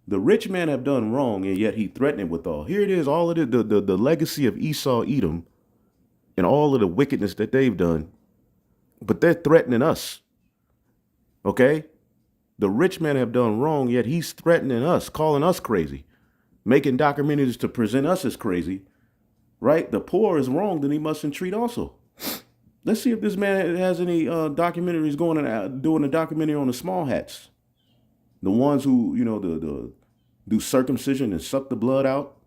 The rich man have done wrong, and yet he threatened withal. Here it is, all of the legacy of Esau, Edom, and all of the wickedness that they've done. But they're threatening us. Okay? The rich men have done wrong, yet he's threatening us, calling us crazy, making documentaries to present us as crazy. Right? The poor is wrong, then he must entreat also. Let's see if this man has any documentaries going and doing a documentary on the small hats. The ones who, do circumcision and suck the blood out.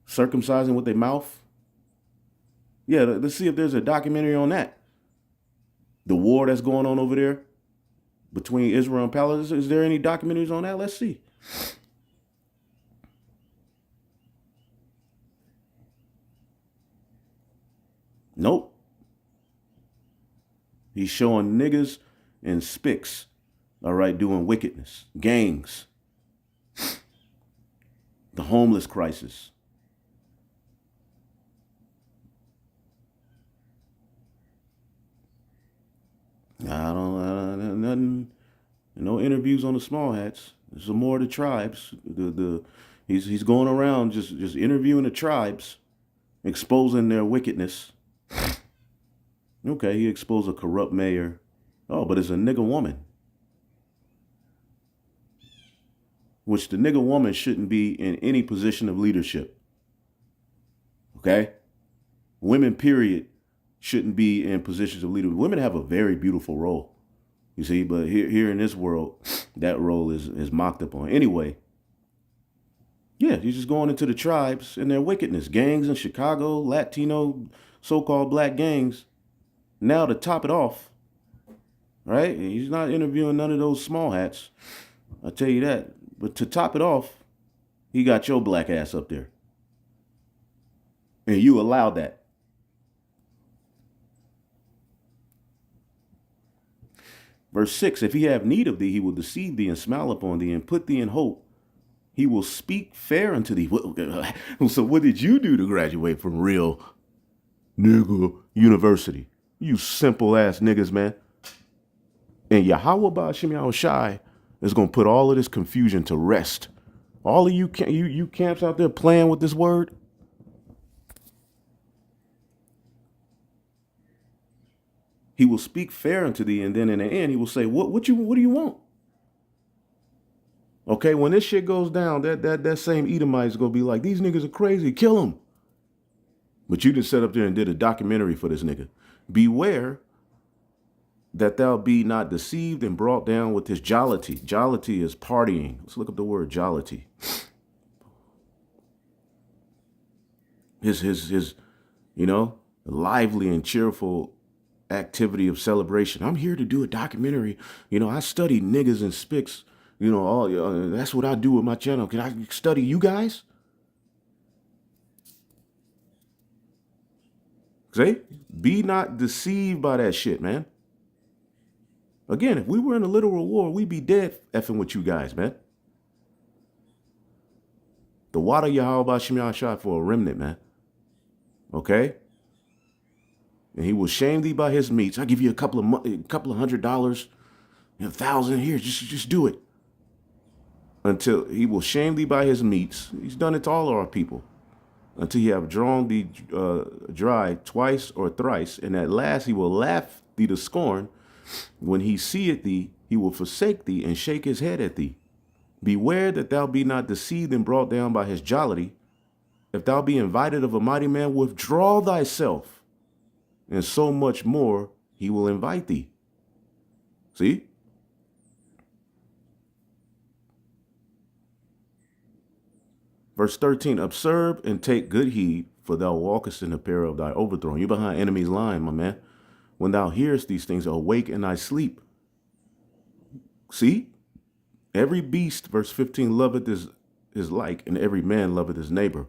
Circumcising with their mouth. Yeah, let's see if there's a documentary on that. The war that's going on over there between Israel and Palestine. Is there any documentaries on that? Let's see. Nope. He's showing niggas and spics, all right, doing wickedness, gangs, the homeless crisis. Nothing, no interviews on the small hats. There's some more of the tribes. He's going around just interviewing the tribes, exposing their wickedness. Okay, he exposed a corrupt mayor. Oh, but it's a nigga woman. Which the nigga woman shouldn't be in any position of leadership. Okay? Women, period, shouldn't be in positions of leadership. Women have a very beautiful role, you see, but here in this world, that role is mocked upon. Anyway, yeah, you're just going into the tribes and their wickedness. Gangs in Chicago, Latino, so-called black gangs. Now to top it off, right? He's not interviewing none of those small hats. I'll tell you that. But to top it off, he got your black ass up there. And you allowed that. Verse 6, if he have need of thee, he will deceive thee and smile upon thee and put thee in hope. He will speak fair unto thee. So what did you do to graduate from real nigga university? You simple ass niggas, man. And Yahweh Ba'Shem Yahushai is going to put all of this confusion to rest. All of you camps out there playing with this word. He will speak fair unto thee, and then in the end, he will say, what do you want? Okay, when this shit goes down, that same Edomite is going to be like, these niggas are crazy, kill them. But you just sat up there and did a documentary for this nigga. Beware that thou be not deceived and brought down with his jollity. Jollity is partying. Let's look up the word jollity. His lively and cheerful activity of celebration. I'm here to do a documentary. I study niggas and spics. That's what I do with my channel. Can I study you guys? See? Be not deceived by that shit, man. Again, if we were in a literal war, we'd be dead effing with you guys, man. The water Yahweh Ba'Shem Yahushua for a remnant, man. Okay? And he will shame thee by his meats. I'll give you a couple of $100, $1,000 here. Just do it. Until he will shame thee by his meats. He's done it to all of our people. Until he have drawn thee dry twice or thrice. And at last he will laugh thee to scorn. When he seeth thee, he will forsake thee and shake his head at thee. Beware that thou be not deceived and brought down by his jollity. If thou be invited of a mighty man, withdraw thyself. And so much more he will invite thee. See? Verse 13, observe and take good heed, for thou walkest in the peril of thy overthrow. You're behind enemy's line, my man. When thou hearest these things, awake in thy sleep. See? Every beast, verse 15, loveth his like, and every man loveth his neighbor.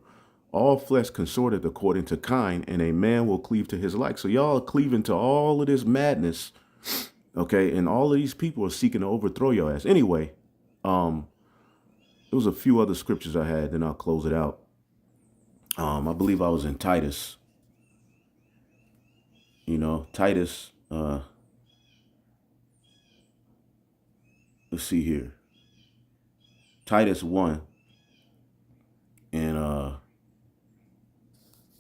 All flesh consorteth according to kind, and a man will cleave to his like. So y'all are cleaving to all of this madness, okay? And all of these people are seeking to overthrow your ass. Anyway, there was a few other scriptures I had, then I'll close it out. I believe I was in Titus. Titus, let's see here. Titus 1 and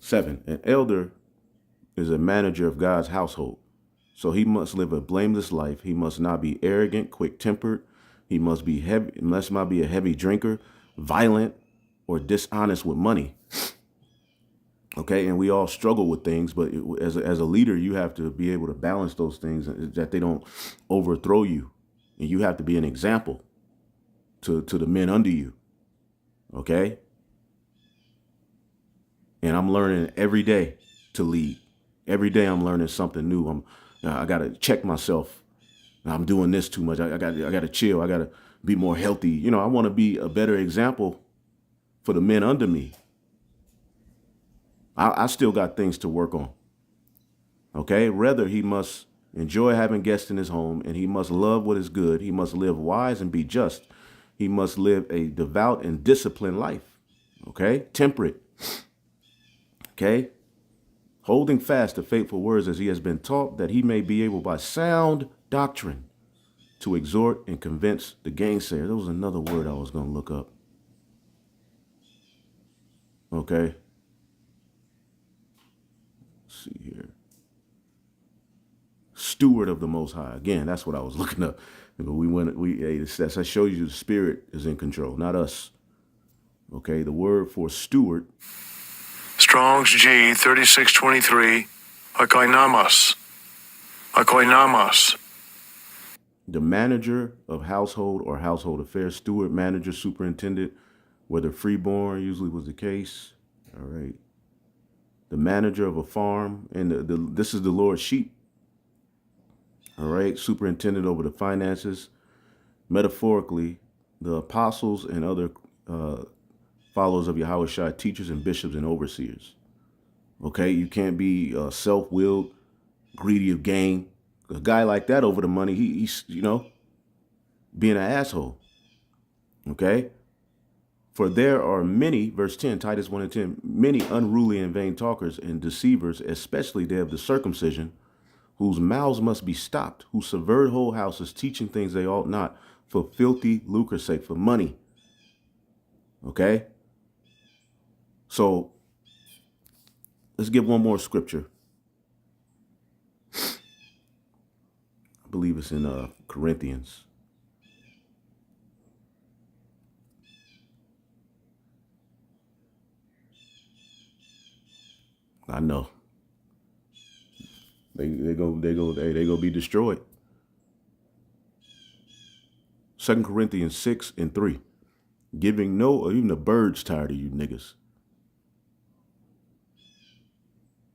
7. An elder is a manager of God's household. So he must live a blameless life. He must not be arrogant, quick-tempered. He must not be a heavy drinker, violent, or dishonest with money. Okay, and we all struggle with things, but as a leader, you have to be able to balance those things that they don't overthrow you. And you have to be an example to the men under you. Okay? And I'm learning every day to lead. Every day I'm learning something new. I got to check myself. I'm doing this too much. I got to chill. I got to be more healthy. I want to be a better example for the men under me. I still got things to work on. Okay? Rather, he must enjoy having guests in his home, and he must love what is good. He must live wise and be just. He must live a devout and disciplined life. Okay? Temperate. Okay? Holding fast to faithful words as he has been taught, that he may be able by sound doctrine to exhort and convince the gainsayer. There was another word I was going to look up. Okay? Let's see here. Steward of the Most High. Again, that's what I was looking up. That shows you the Spirit is in control, not us. Okay? The word for steward Strong's G 3623. Akoinamos. Akoinamos. The manager of household or household affairs, steward, manager, superintendent, whether freeborn usually was the case. All right. The manager of a farm, and this is the Lord's sheep. All right. Superintendent over the finances. Metaphorically, the apostles and other followers of Yahushua, teachers and bishops and overseers. Okay. You can't be self-willed, greedy of gain. A guy like that over the money, he's, being an asshole. Okay? For there are many, verse 10, Titus 1 and 10, many unruly and vain talkers and deceivers, especially they of the circumcision, whose mouths must be stopped, who subvert whole houses, teaching things they ought not, for filthy lucre's sake, for money. Okay? So, let's give one more scripture. I believe it's in Corinthians. I know. They go be destroyed. 2 Corinthians 6 and 3. Giving no, even the birds tired of you niggas.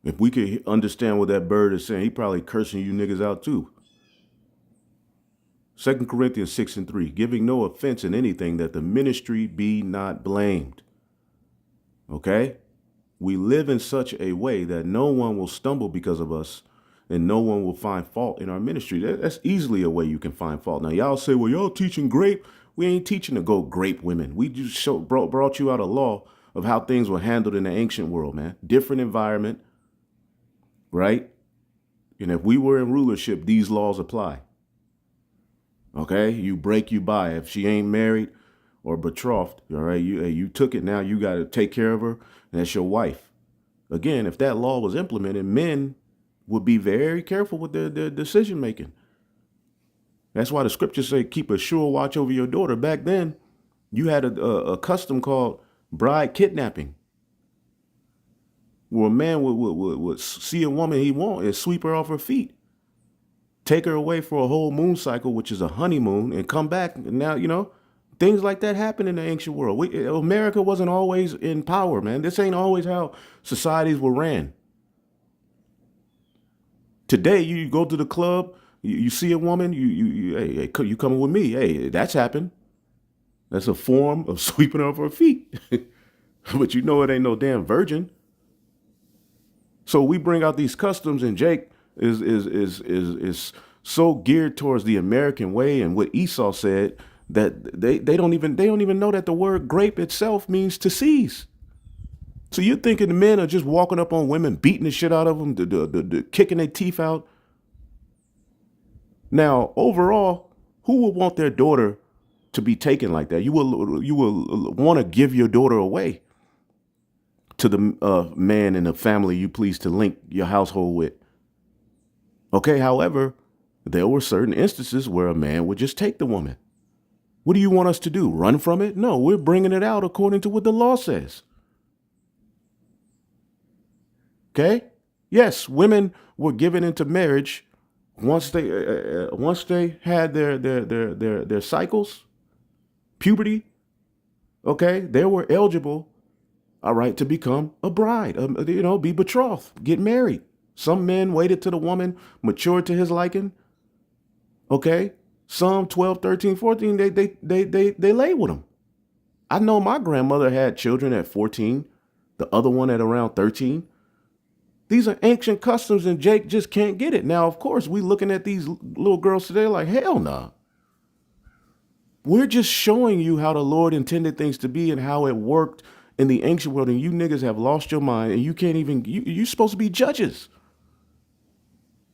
If we could understand what that bird is saying, he probably cursing you niggas out too. 2 Corinthians 6 and 3, giving no offense in anything, that the ministry be not blamed. Okay? We live in such a way that no one will stumble because of us, and no one will find fault in our ministry. That's easily a way you can find fault. Now, y'all say, well, y'all teaching grape. We ain't teaching to go grape women. We just brought you out a law of how things were handled in the ancient world, man. Different environment, right? And if we were in rulership, these laws apply. Okay, you break, you buy. If she ain't married or betrothed, all right, you took it, now you got to take care of her, and that's your wife. Again, if that law was implemented, men would be very careful with their decision making. That's why the scriptures say keep a sure watch over your daughter. Back then, you had a custom called bride kidnapping, where a man would see a woman he wants and sweep her off her feet. Take her away for a whole moon cycle, which is a honeymoon, and come back. And now, things like that happen in the ancient world. America wasn't always in power, man. This ain't always how societies were ran. Today, you go to the club, you see a woman, hey, you coming with me? Hey, that's happened. That's a form of sweeping her off her feet. But it ain't no damn virgin. So we bring out these customs, and Jake is so geared towards the American way and what Esau said that they don't even know that the word grape itself means to seize. So you're thinking the men are just walking up on women, beating the shit out of them, the kicking their teeth out. Now, overall, who would want their daughter to be taken like that? You will want to give your daughter away to the man and the family you please to link your household with. Okay, however, there were certain instances where a man would just take the woman. What do you want us to do? Run from it? No, we're bringing it out according to what the law says. Okay? Yes, women were given into marriage once they had their cycles, puberty. Okay, they were eligible, all right, to become a bride, be betrothed, get married. Some men waited till the woman matured to his liking. Okay. Some 12, 13, 14, they lay with him. I know my grandmother had children at 14, the other one at around 13. These are ancient customs, and Jake just can't get it. Now, of course, we looking at these little girls today like, hell nah. We're just showing you how the Lord intended things to be and how it worked in the ancient world, and you niggas have lost your mind, and you can't even, you're supposed to be judges.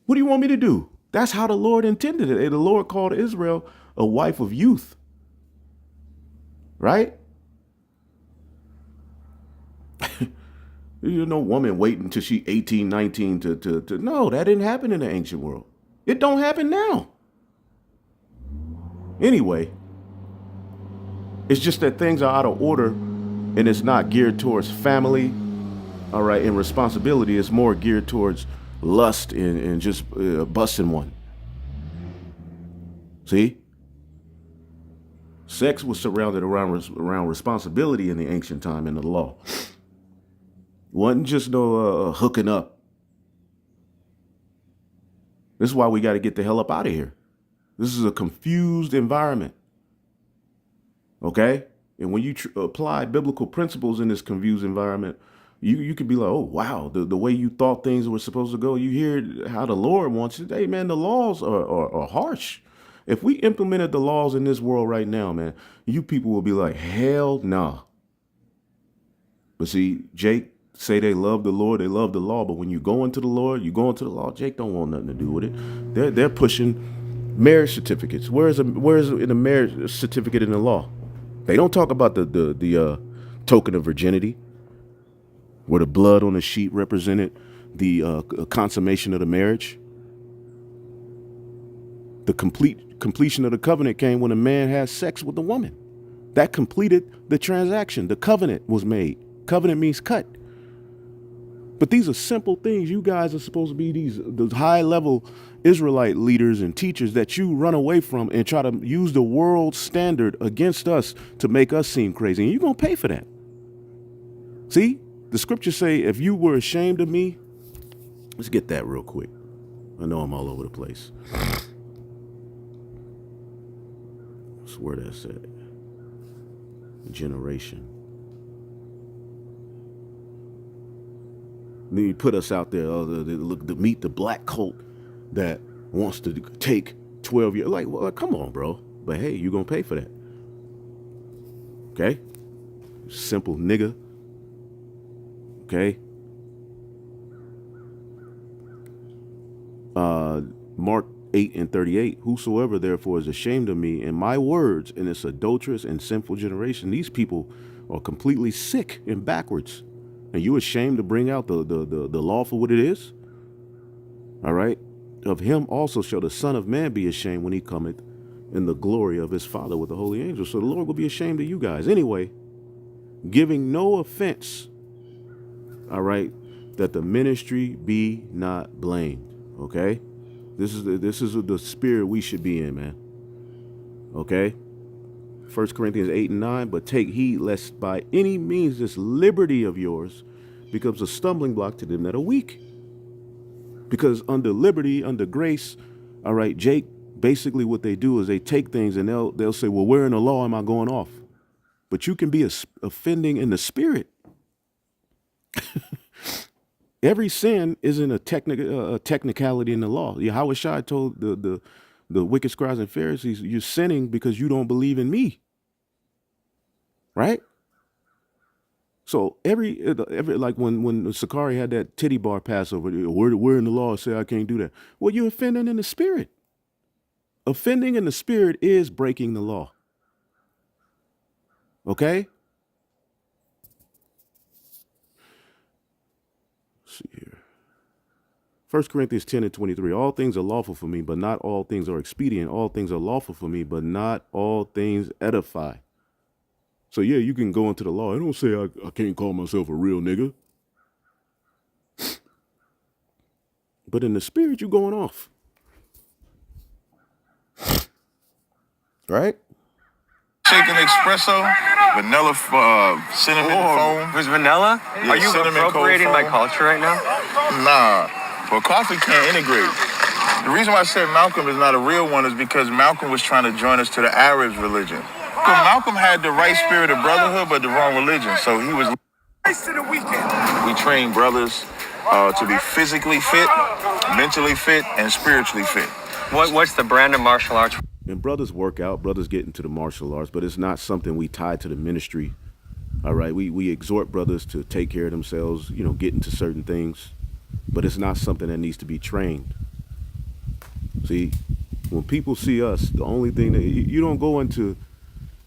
What do you want me to do? That's how the Lord intended it. The Lord called Israel a wife of youth. Right? No woman waiting until she 18, 19 to no, that didn't happen in the ancient world. It don't happen now. Anyway, it's just that things are out of order, and it's not geared towards family All right, and responsibility is more geared towards lust and just busting one. See? Sex was surrounded around responsibility in the ancient time in the law. Wasn't just no hooking up. This is why we got to get the hell up out of here. This is a confused environment. Okay? And when you apply biblical principles in this confused environment, you could be like, oh, wow, the way you thought things were supposed to go. You hear how the Lord wants it. Hey, man, the laws are harsh. If we implemented the laws in this world right now, man, you people will be like, hell nah. But see, Jake say they love the Lord, they love the law. But when you go into the Lord, you go into the law, Jake don't want nothing to do with it. They're pushing marriage certificates. Where's in the marriage certificate in the law? They don't talk about the token of virginity, where the blood on the sheet represented the consummation of the marriage. The completion of the covenant came when a man had sex with a woman. That completed the transaction. The covenant was made. Covenant means cut. But these are simple things. You guys are supposed to be those high-level Israelite leaders and teachers that you run away from and try to use the world standard against us to make us seem crazy. And you're going to pay for that. See, the scriptures say, if you were ashamed of me, let's get that real quick. I know I'm all over the place. That's where that's at. Generation. Then you put us out there, to meet the black cult that wants to take 12 years. Like, well, come on, bro. But hey, you're going to pay for that. Okay? Simple nigga. Okay? Mark 8:38, whosoever therefore is ashamed of me and my words in this adulterous and sinful generation, these people are completely sick and backwards. And you ashamed to bring out the law for what it is? All right? Of him also shall the Son of Man be ashamed when he cometh in the glory of his Father with the holy angels. So the Lord will be ashamed of you guys. Anyway, giving no offense, all right, that the ministry be not blamed. Okay? This is the spirit we should be in, man. Okay? 1 Corinthians 8:9, but take heed lest by any means this liberty of yours becomes a stumbling block to them that are weak. Because under liberty, under grace, all right, Jake, basically what they do is they take things and they'll say, well, where in the law am I going off? But you can be offending in the spirit. Every sin isn't a technicality in the law. Yahweh Shai told the wicked scribes and Pharisees, you're sinning because you don't believe in me. Right? So every like when Sakari had that titty bar Passover, where in the law say I can't do that? Well, you're offending in the spirit. Offending in the spirit is breaking the law. Okay? Let's see here. 1 Corinthians 10:23, all things are lawful for me, but not all things are expedient. All things are lawful for me, but not all things edify. So yeah, you can go into the law. I don't say I can't call myself a real nigga. But in the spirit, you're going off. Right? Shaken espresso, vanilla cinnamon foam. There's vanilla? Yeah, Are you cinnamon appropriating cold my foam. culture right now? Nah, but coffee can't integrate. The reason why I said Malcolm is not a real one is because Malcolm was trying to join us to the Arabs religion. Malcolm had the right spirit of brotherhood, but the wrong religion. So he was. We train brothers to be physically fit, mentally fit, and spiritually fit. What's the brand of martial arts? And brothers work out, brothers get into the martial arts, but it's not something we tie to the ministry. All right, we exhort brothers to take care of themselves, get into certain things, but it's not something that needs to be trained. See, when people see us, the only thing that you don't go into,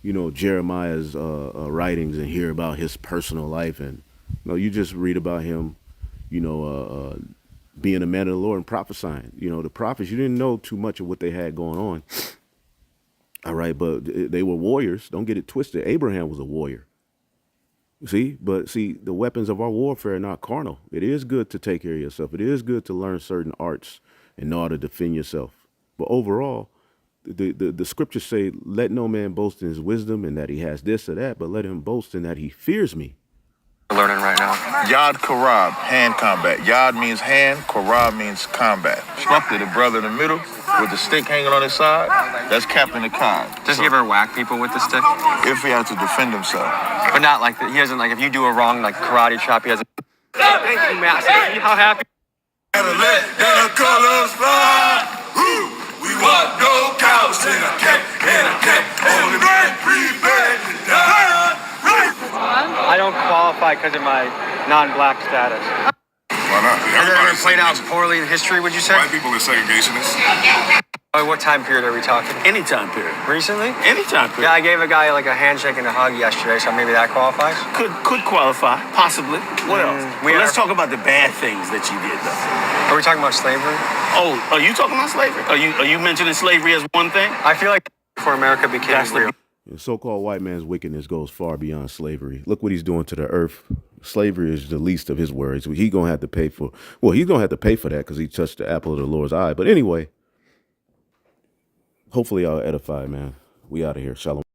Jeremiah's writings and hear about his personal life, and you just read about him, being a man of the Lord and prophesying. The prophets, you didn't know too much of what they had going on. All right, but they were warriors. Don't get it twisted. Abraham was a warrior. See, but see, the weapons of our warfare are not carnal. It is good to take care of yourself. It is good to learn certain arts and know how to defend yourself. But overall, the scriptures say, let no man boast in his wisdom and that he has this or that, but let him boast in that he fears me. Learning right now. Yad Karab, hand combat. Yad means hand, Karab means combat. Shmupta, the brother in the middle, with the stick hanging on his side, that's Captain Akkad. Does he ever whack people with the stick? If he had to defend himself. But not like he doesn't, like if you do a wrong like karate chop, he doesn't. Thank you, Matt. See how happy. Gotta let the colors fly. We want no cows in a camp, only man prepared to die. I don't qualify because of my non-black status. Why not? Has it ever played out poorly in history, would you say? White people are segregationists. Oh, what time period are we talking? Any time period. Recently? Any time period. Yeah, I gave a guy like a handshake and a hug yesterday, so maybe that qualifies. Could qualify, possibly. What else? Let's talk about the bad things that you did, though. Are we talking about slavery? Oh, are you talking about slavery? Are you mentioning slavery as one thing? I feel like before America became real. The so-called white man's wickedness goes far beyond slavery. Look what he's doing to the earth. Slavery is the least of his worries. He's gonna have to pay for. Well, he's gonna have to pay for that because he touched the apple of the Lord's eye. But anyway, hopefully, I'll edify, man. We out of here. Shalom.